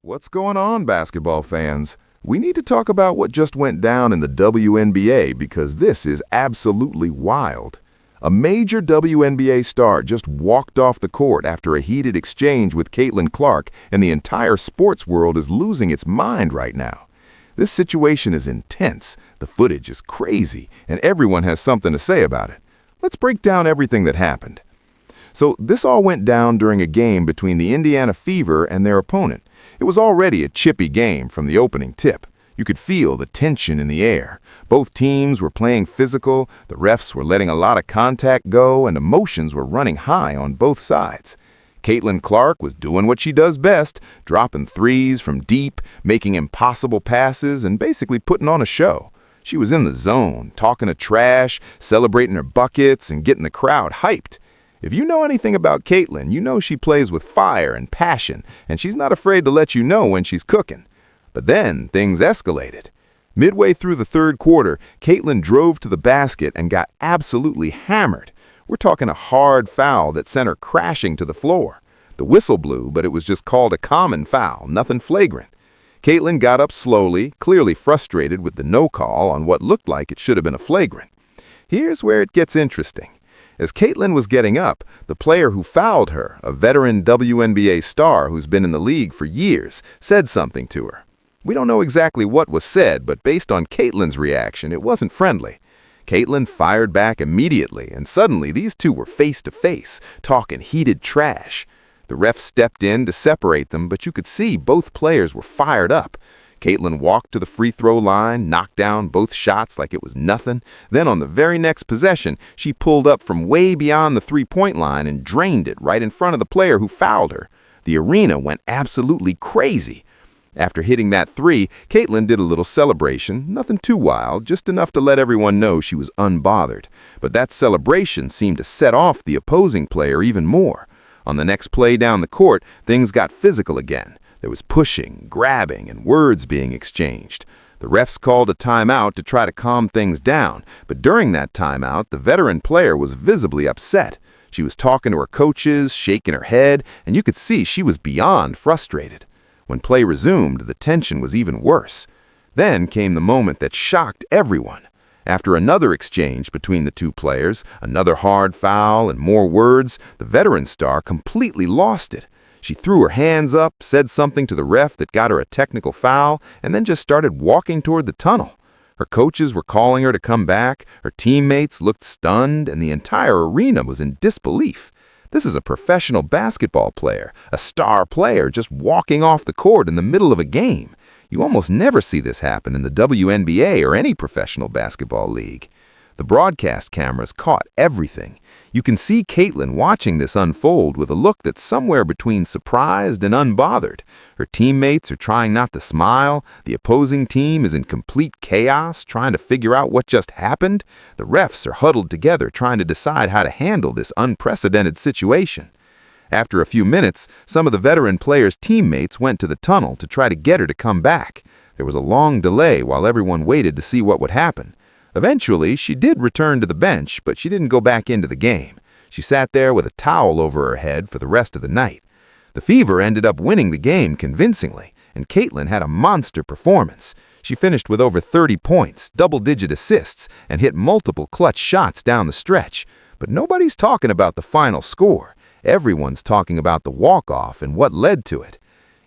What's going on, basketball fans? We need to talk about what just went down in the WNBA because this is absolutely wild. A major WNBA star just walked off the court after a heated exchange with Caitlin Clark, and the entire sports world is losing its mind right now. This situation is intense, the footage is crazy, and everyone has something to say about it. Let's break down everything that happened. So this all went down during a game between the Indiana Fever and their opponent. It was already a chippy game from the opening tip. You could feel the tension in the air. Both teams were playing physical, the refs were letting a lot of contact go, and emotions were running high on both sides. Caitlin Clark was doing what she does best, dropping threes from deep, making impossible passes, and basically putting on a show. She was in the zone, talking to trash, celebrating her buckets, and getting the crowd hyped. If you know anything about Caitlin, you know she plays with fire and passion, and she's not afraid to let you know when she's cooking. But then things escalated. Midway through the third quarter, Caitlin drove to the basket and got absolutely hammered. We're talking a hard foul that sent her crashing to the floor. The whistle blew, but it was just called a common foul, nothing flagrant. Caitlin got up slowly, clearly frustrated with the no call on what looked like it should have been a flagrant. Here's where it gets interesting. As Caitlin was getting up, the player who fouled her, a veteran WNBA star who's been in the league for years, said something to her. We don't know exactly what was said, but based on Caitlin's reaction, it wasn't friendly. Caitlin fired back immediately, and suddenly these two were face to face, talking heated trash. The ref stepped in to separate them, but you could see both players were fired up. Caitlin walked to the free throw line, knocked down both shots like it was nothing. Then on the very next possession, she pulled up from way beyond the three-point line and drained it right in front of the player who fouled her. The arena went absolutely crazy. After hitting that three, Caitlin did a little celebration, nothing too wild, just enough to let everyone know she was unbothered. But that celebration seemed to set off the opposing player even more. On the next play down the court, things got physical again. There was pushing, grabbing, and words being exchanged. The refs called a timeout to try to calm things down, but during that timeout, the veteran player was visibly upset. She was talking to her coaches, shaking her head, and you could see she was beyond frustrated. When play resumed, the tension was even worse. Then came the moment that shocked everyone. After another exchange between the two players, another hard foul, and more words, the veteran star completely lost it. She threw her hands up, said something to the ref that got her a technical foul, and then just started walking toward the tunnel. Her coaches were calling her to come back, her teammates looked stunned, and the entire arena was in disbelief. This is a professional basketball player, a star player just walking off the court in the middle of a game. You almost never see this happen in the WNBA or any professional basketball league. The broadcast cameras caught everything. You can see Caitlin watching this unfold with a look that's somewhere between surprised and unbothered. Her teammates are trying not to smile. The opposing team is in complete chaos, trying to figure out what just happened. The refs are huddled together trying to decide how to handle this unprecedented situation. After a few minutes, some of the veteran players' teammates went to the tunnel to try to get her to come back. There was a long delay while everyone waited to see what would happen. Eventually, she did return to the bench, but she didn't go back into the game. She sat there with a towel over her head for the rest of the night. The Fever ended up winning the game convincingly, and Caitlin had a monster performance. She finished with over 30 points, double-digit assists, and hit multiple clutch shots down the stretch. But nobody's talking about the final score. Everyone's talking about the walk-off and what led to it.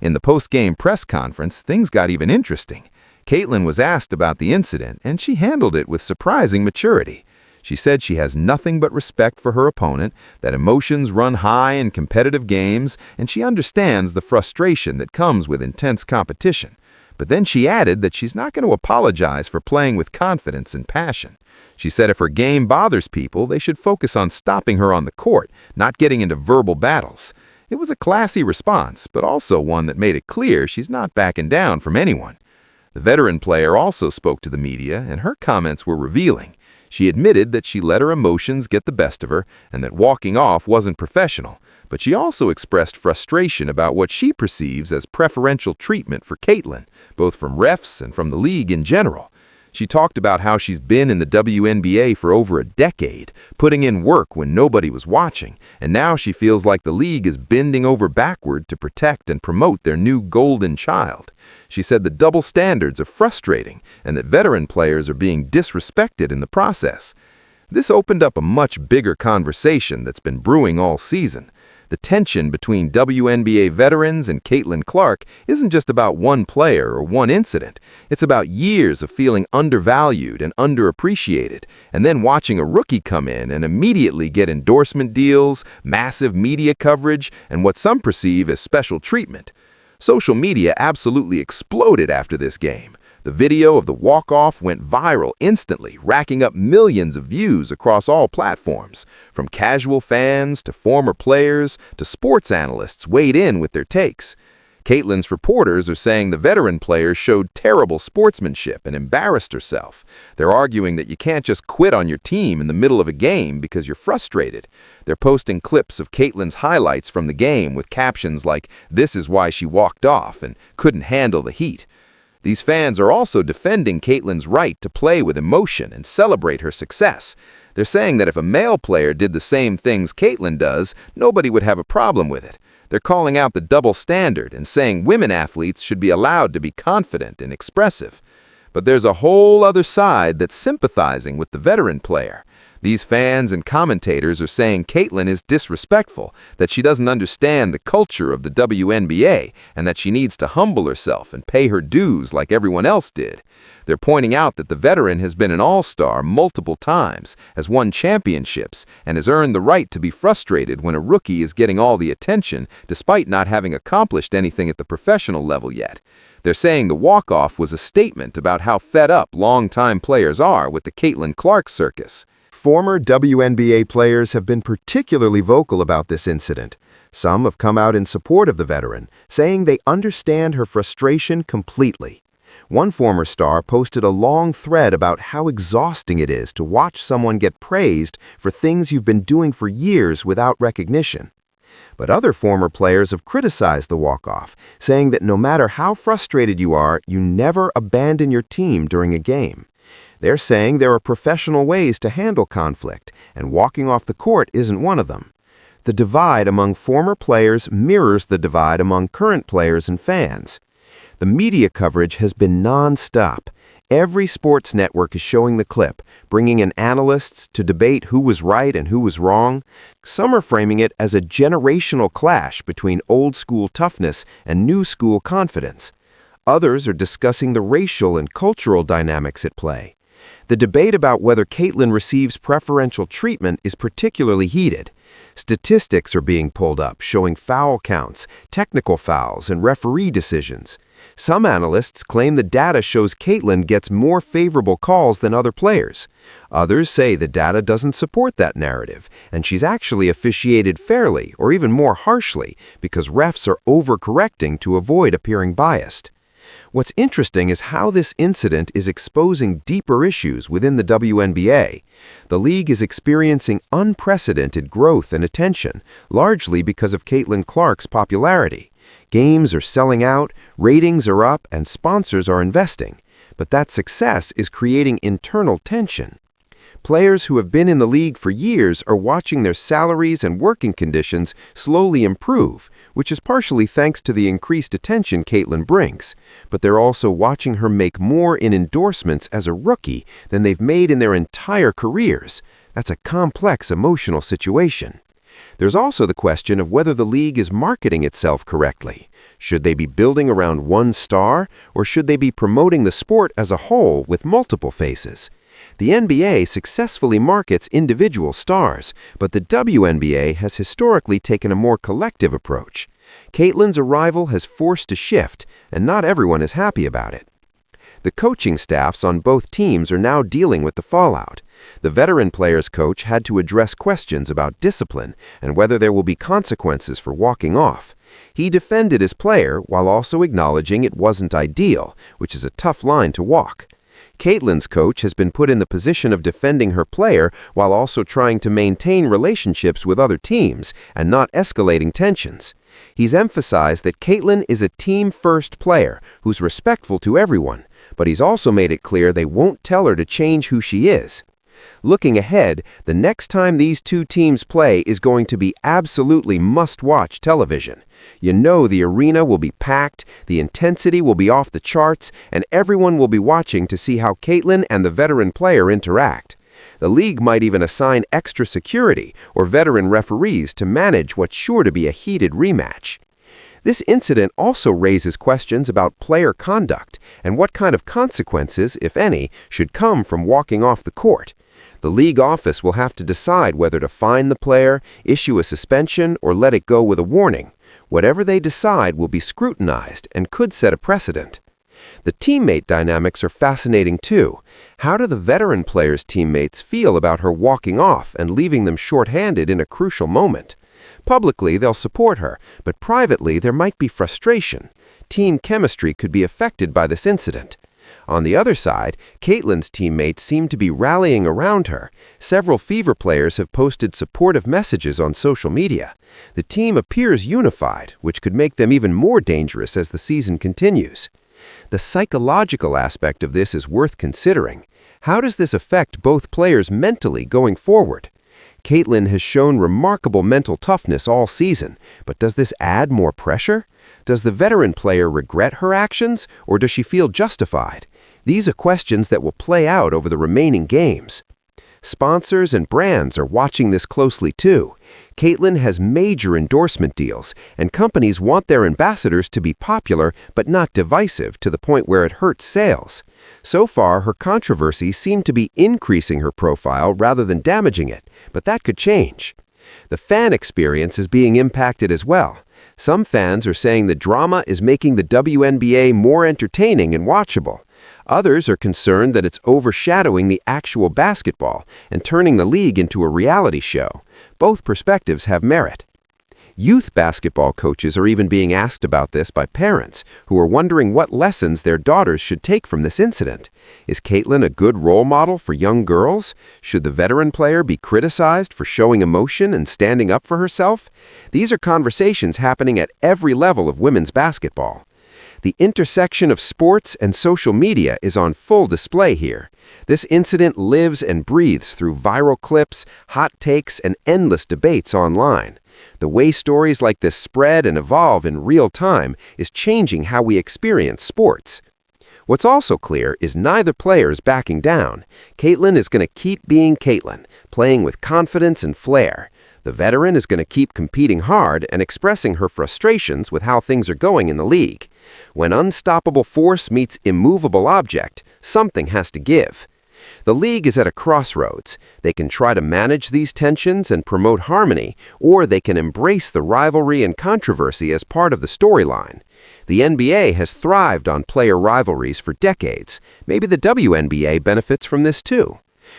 In the post-game press conference, things got even interesting. Caitlin was asked about the incident, and she handled it with surprising maturity. She said she has nothing but respect for her opponent, that emotions run high in competitive games, and she understands the frustration that comes with intense competition. But then she added that she's not going to apologize for playing with confidence and passion. She said if her game bothers people, they should focus on stopping her on the court, not getting into verbal battles. It was a classy response, but also one that made it clear she's not backing down from anyone. The veteran player also spoke to the media, and her comments were revealing. She admitted that she let her emotions get the best of her and that walking off wasn't professional, but she also expressed frustration about what she perceives as preferential treatment for Caitlin, both from refs and from the league in general. She talked about how she's been in the WNBA for over a decade, putting in work when nobody was watching, and now she feels like the league is bending over backward to protect and promote their new golden child. She said the double standards are frustrating and that veteran players are being disrespected in the process. This opened up a much bigger conversation that's been brewing all season. The tension between WNBA veterans and Caitlin Clark isn't just about one player or one incident. It's about years of feeling undervalued and underappreciated, and then watching a rookie come in and immediately get endorsement deals, massive media coverage, and what some perceive as special treatment. Social media absolutely exploded after this game. The video of the walk-off went viral instantly, racking up millions of views across all platforms. From casual fans to former players to sports analysts weighed in with their takes. Caitlin's reporters are saying the veteran player showed terrible sportsmanship and embarrassed herself. They're arguing that you can't just quit on your team in the middle of a game because you're frustrated. They're posting clips of Caitlin's highlights from the game with captions like, "This is why she walked off and couldn't handle the heat." These fans are also defending Caitlin's right to play with emotion and celebrate her success. They're saying that if a male player did the same things Caitlin does, nobody would have a problem with it. They're calling out the double standard and saying women athletes should be allowed to be confident and expressive. But there's a whole other side that's sympathizing with the veteran player. These fans and commentators are saying Caitlin is disrespectful, that she doesn't understand the culture of the WNBA, and that she needs to humble herself and pay her dues like everyone else did. They're pointing out that the veteran has been an all-star multiple times, has won championships, and has earned the right to be frustrated when a rookie is getting all the attention despite not having accomplished anything at the professional level yet. They're saying the walk-off was a statement about how fed up long-time players are with the Caitlin Clark circus. Former WNBA players have been particularly vocal about this incident. Some have come out in support of the veteran, saying they understand her frustration completely. One former star posted a long thread about how exhausting it is to watch someone get praised for things you've been doing for years without recognition. But other former players have criticized the walk-off, saying that no matter how frustrated you are, you never abandon your team during a game. They're saying there are professional ways to handle conflict, and walking off the court isn't one of them. The divide among former players mirrors the divide among current players and fans. The media coverage has been non-stop. Every sports network is showing the clip, bringing in analysts to debate who was right and who was wrong. Some are framing it as a generational clash between old-school toughness and new-school confidence. Others are discussing the racial and cultural dynamics at play. The debate about whether Caitlin receives preferential treatment is particularly heated. Statistics are being pulled up, showing foul counts, technical fouls, and referee decisions. Some analysts claim the data shows Caitlin gets more favorable calls than other players. Others say the data doesn't support that narrative, and she's actually officiated fairly or even more harshly because refs are overcorrecting to avoid appearing biased. What's interesting is how this incident is exposing deeper issues within the WNBA. The league is experiencing unprecedented growth and attention, largely because of Caitlin Clark's popularity. Games are selling out, ratings are up, and sponsors are investing. But that success is creating internal tension. Players who have been in the league for years are watching their salaries and working conditions slowly improve, which is partially thanks to the increased attention Caitlin brings. But they're also watching her make more in endorsements as a rookie than they've made in their entire careers. That's a complex emotional situation. There's also the question of whether the league is marketing itself correctly. Should they be building around one star, or should they be promoting the sport as a whole with multiple faces? The NBA successfully markets individual stars, but the WNBA has historically taken a more collective approach. Caitlin's arrival has forced a shift, and not everyone is happy about it. The coaching staffs on both teams are now dealing with the fallout. The veteran players' coach had to address questions about discipline and whether there will be consequences for walking off. He defended his player while also acknowledging it wasn't ideal, which is a tough line to walk. Caitlin's coach has been put in the position of defending her player while also trying to maintain relationships with other teams and not escalating tensions. He's emphasized that Caitlin is a team-first player who's respectful to everyone, but he's also made it clear they won't tell her to change who she is. Looking ahead, the next time these two teams play is going to be absolutely must-watch television. You know the arena will be packed, the intensity will be off the charts, and everyone will be watching to see how Caitlin and the veteran player interact. The league might even assign extra security or veteran referees to manage what's sure to be a heated rematch. This incident also raises questions about player conduct and what kind of consequences, if any, should come from walking off the court. The league office will have to decide whether to fine the player, issue a suspension, or let it go with a warning. Whatever they decide will be scrutinized and could set a precedent. The teammate dynamics are fascinating too. How do the veteran player's teammates feel about her walking off and leaving them short-handed in a crucial moment? Publicly, they'll support her, but privately, there might be frustration. Team chemistry could be affected by this incident. On the other side, Caitlin's teammates seem to be rallying around her. Several Fever players have posted supportive messages on social media. The team appears unified, which could make them even more dangerous as the season continues. The psychological aspect of this is worth considering. How does this affect both players mentally going forward? Caitlin has shown remarkable mental toughness all season, but does this add more pressure? Does the veteran player regret her actions, or does she feel justified? These are questions that will play out over the remaining games. Sponsors and brands are watching this closely too. Caitlin has major endorsement deals, and companies want their ambassadors to be popular but not divisive to the point where it hurts sales. So far, her controversies seem to be increasing her profile rather than damaging it, but that could change. The fan experience is being impacted as well. Some fans are saying the drama is making the WNBA more entertaining and watchable. Others are concerned that it's overshadowing the actual basketball and turning the league into a reality show. Both perspectives have merit. Youth basketball coaches are even being asked about this by parents who are wondering what lessons their daughters should take from this incident. Is Caitlin a good role model for young girls? Should the veteran player be criticized for showing emotion and standing up for herself? These are conversations happening at every level of women's basketball. The intersection of sports and social media is on full display here. This incident lives and breathes through viral clips, hot takes, and endless debates online. The way stories like this spread and evolve in real time is changing how we experience sports. What's also clear is neither player is backing down. Caitlin is going to keep being Caitlin, playing with confidence and flair. The veteran is going to keep competing hard and expressing her frustrations with how things are going in the league. When unstoppable force meets immovable object, something has to give. The league is at a crossroads. They can try to manage these tensions and promote harmony, or they can embrace the rivalry and controversy as part of the storyline. The NBA has thrived on player rivalries for decades. Maybe the WNBA benefits from this too.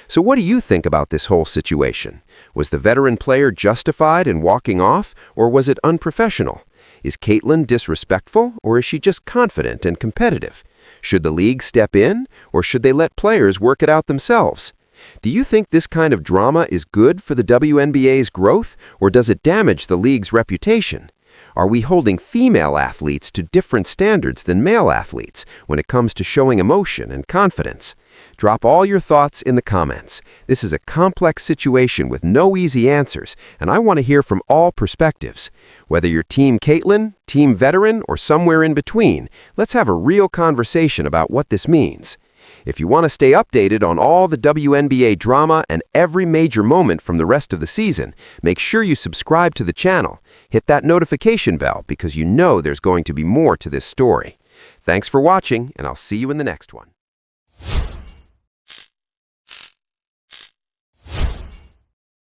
So what do you think about this whole situation? Was the veteran player justified in walking off, or was it unprofessional? Is Caitlin disrespectful, or is she just confident and competitive? Should the league step in, or should they let players work it out themselves? Do you think this kind of drama is good for the WNBA's growth, or does it damage the league's reputation? Are we holding female athletes to different standards than male athletes when it comes to showing emotion and confidence? Drop all your thoughts in the comments. This is a complex situation with no easy answers, and I want to hear from all perspectives. Whether you're Team Caitlin, Team Veteran, or somewhere in between, let's have a real conversation about what this means. If you want to stay updated on all the WNBA drama and every major moment from the rest of the season, make sure you subscribe to the channel. Hit that notification bell because you know there's going to be more to this story. Thanks for watching, and I'll see you in the next one.